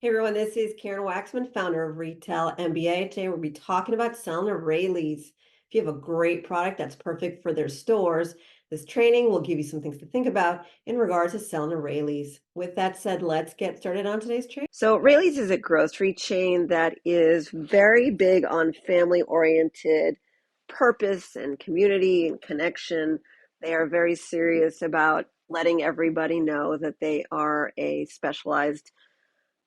Hey everyone, this is Karen Waksman, founder of Retail MBA. Today we'll be talking about selling to Raley's. If you have a great product that's perfect for their stores, this training will give you some things to think about in regards to selling to Raley's. With that said, let's get started on today's training. So Raley's is a grocery chain that is very big on family-oriented purpose and community and connection. They are very serious about letting everybody know that they are a specialized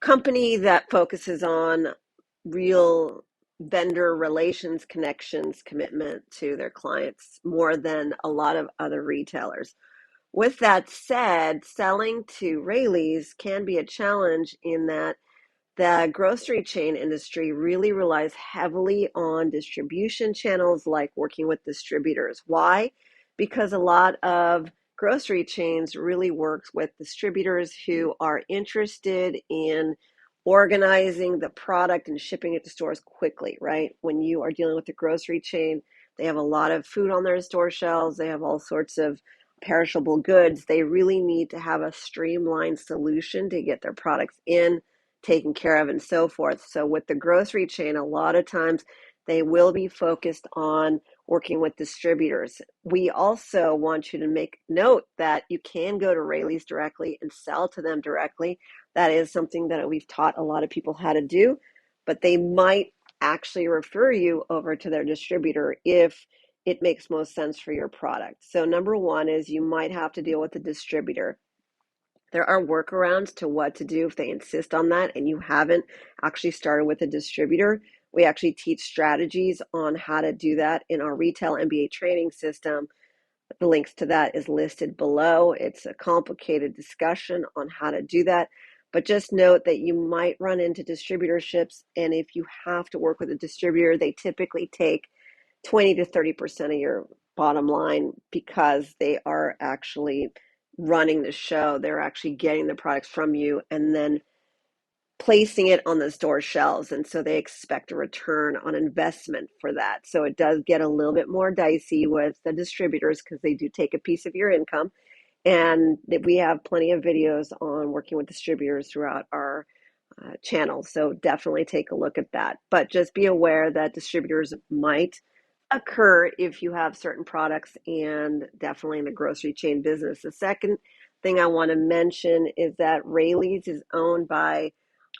company that focuses on real vendor relations, connections, commitment to their clients more than a lot of other retailers. With that said, selling to Raley's can be a challenge in that the grocery chain industry really relies heavily on distribution channels like working with distributors. Why? Because a lot of grocery chains really works with distributors who are interested in organizing the product and shipping it to stores quickly, right? When you are dealing with a grocery chain, they have a lot of food on their store shelves. They have all sorts of perishable goods. They really need to have a streamlined solution to get their products in, taken care of, and so forth. So with the grocery chain, a lot of times they will be focused on working with distributors. We also want you to make note that you can go to Raley's directly and sell to them directly. That is something that we've taught a lot of people how to do, but they might actually refer you over to their distributor if it makes most sense for your product. So number one is you might have to deal with the distributor. There are workarounds to what to do if they insist on that and you haven't actually started with a distributor. We actually teach strategies on how to do that in our Retail MBA training system. The links to that is listed below. It's a complicated discussion on how to do that, but just note that you might run into distributorships, and if you have to work with a distributor, they typically take 20 to 30% of your bottom line because they are actually running the show. They're actually getting the products from you and then placing it on the store shelves. And so they expect a return on investment for that. So it does get a little bit more dicey with the distributors because they do take a piece of your income. And we have plenty of videos on working with distributors throughout our channel. So definitely take a look at that. But just be aware that distributors might occur if you have certain products, and definitely in the grocery chain business. The second thing I want to mention is that Raley's is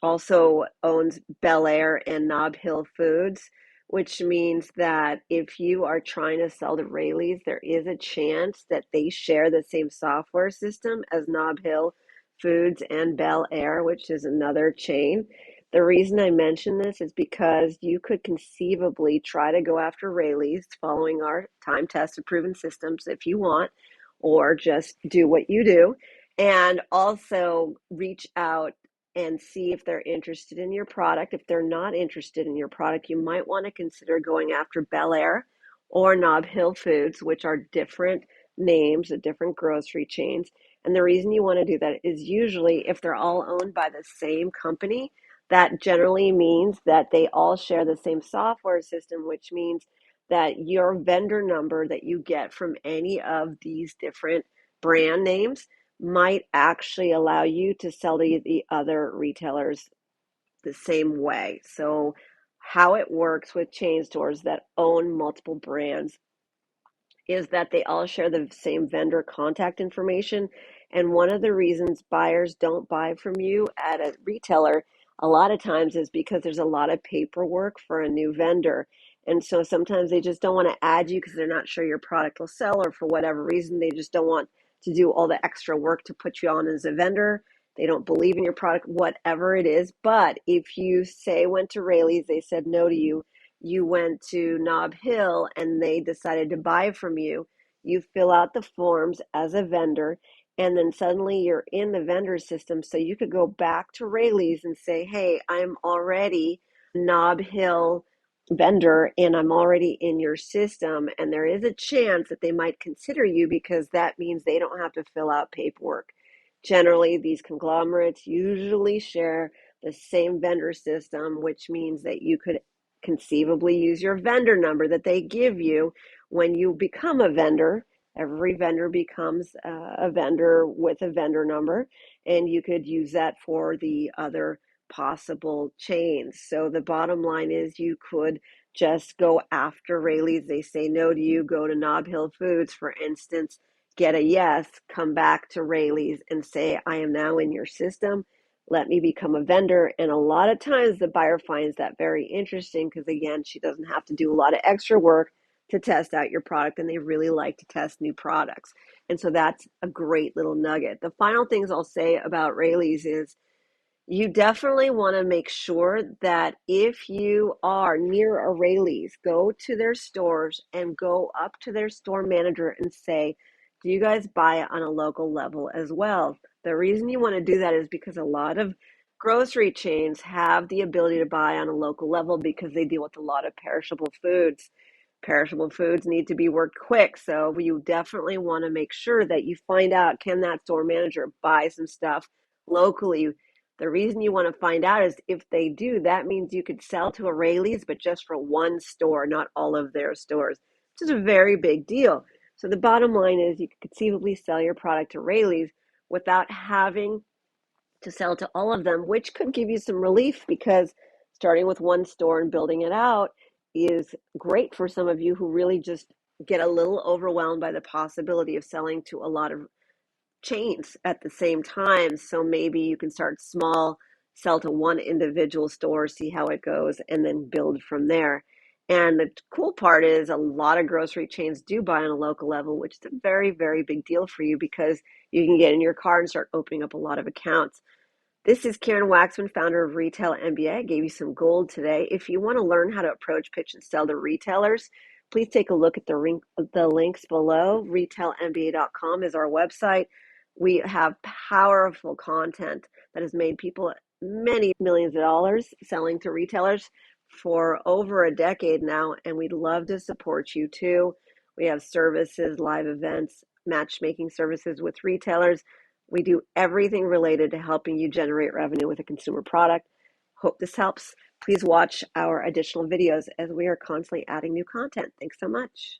also owns Bel Air and Nob Hill Foods, which means that if you are trying to sell to Raley's, there is a chance that they share the same software system as Nob Hill Foods and Bel Air, which is another chain. The reason I mention this is because you could conceivably try to go after Raley's following our time-tested proven systems if you want, or just do what you do, and also reach out and see if they're interested in your product. If they're not interested in your product, you might want to consider going after Bel Air or Nob Hill Foods, which are different names, different grocery chains. And the reason you want to do that is usually if they're all owned by the same company, that generally means that they all share the same software system, which means that your vendor number that you get from any of these different brand names might actually allow you to sell to the other retailers the same way. So how it works with chain stores that own multiple brands is that they all share the same vendor contact information. And one of the reasons buyers don't buy from you at a retailer a lot of times is because there's a lot of paperwork for a new vendor. And so sometimes they just don't want to add you because they're not sure your product will sell, or for whatever reason, they just don't want to do all the extra work to put you on as a vendor. They don't believe in your product, whatever it is. But if you say went to Raley's, they said no to you, you went to Nob Hill and they decided to buy from you, you fill out the forms as a vendor, and then suddenly you're in the vendor system. So you could go back to Raley's and say, hey, I'm already Nob Hill vendor and I'm already in your system. And there is a chance that they might consider you because that means they don't have to fill out paperwork. Generally, these conglomerates usually share the same vendor system, which means that you could conceivably use your vendor number that they give you when you become a vendor. Every vendor becomes a vendor with a vendor number, and you could use that for the other possible chains. So the bottom line is you could just go after Raley's. They say no to you, go to Nob Hill Foods, for instance, get a yes, come back to Raley's and say, I am now in your system. Let me become a vendor. And a lot of times the buyer finds that very interesting because, again, she doesn't have to do a lot of extra work to test out your product, and they really like to test new products. And so that's a great little nugget. The final things I'll say about Raley's is you definitely want to make sure that if you are near a Raley's, go to their stores and go up to their store manager and say, do you guys buy on a local level as well? The reason you want to do that is because a lot of grocery chains have the ability to buy on a local level because they deal with a lot of perishable foods. Perishable foods need to be worked quick, so you definitely want to make sure that you find out, can that store manager buy some stuff locally? The reason you want to find out is if they do, that means you could sell to a Raley's, but just for one store, not all of their stores, which is a very big deal. So the bottom line is you could conceivably sell your product to Raley's without having to sell to all of them, which could give you some relief because starting with one store and building it out is great for some of you who really just get a little overwhelmed by the possibility of selling to a lot of chains at the same time. So maybe you can start small, sell to one individual store, see how it goes, and then build from there. And the cool part is a lot of grocery chains do buy on a local level, which is a very, very big deal for you because you can get in your car and start opening up a lot of accounts. This is Karen Waksman, founder of Retail MBA. I gave you some gold today. If you want to learn how to approach, pitch, and sell to retailers, please take a look at the links below. RetailMBA.com is our website. We have powerful content that has made people many millions of dollars selling to retailers for over a decade now, and we'd love to support you too. We have services, live events, matchmaking services with retailers. We do everything related to helping you generate revenue with a consumer product. Hope this helps. Please watch our additional videos as we are constantly adding new content. Thanks so much.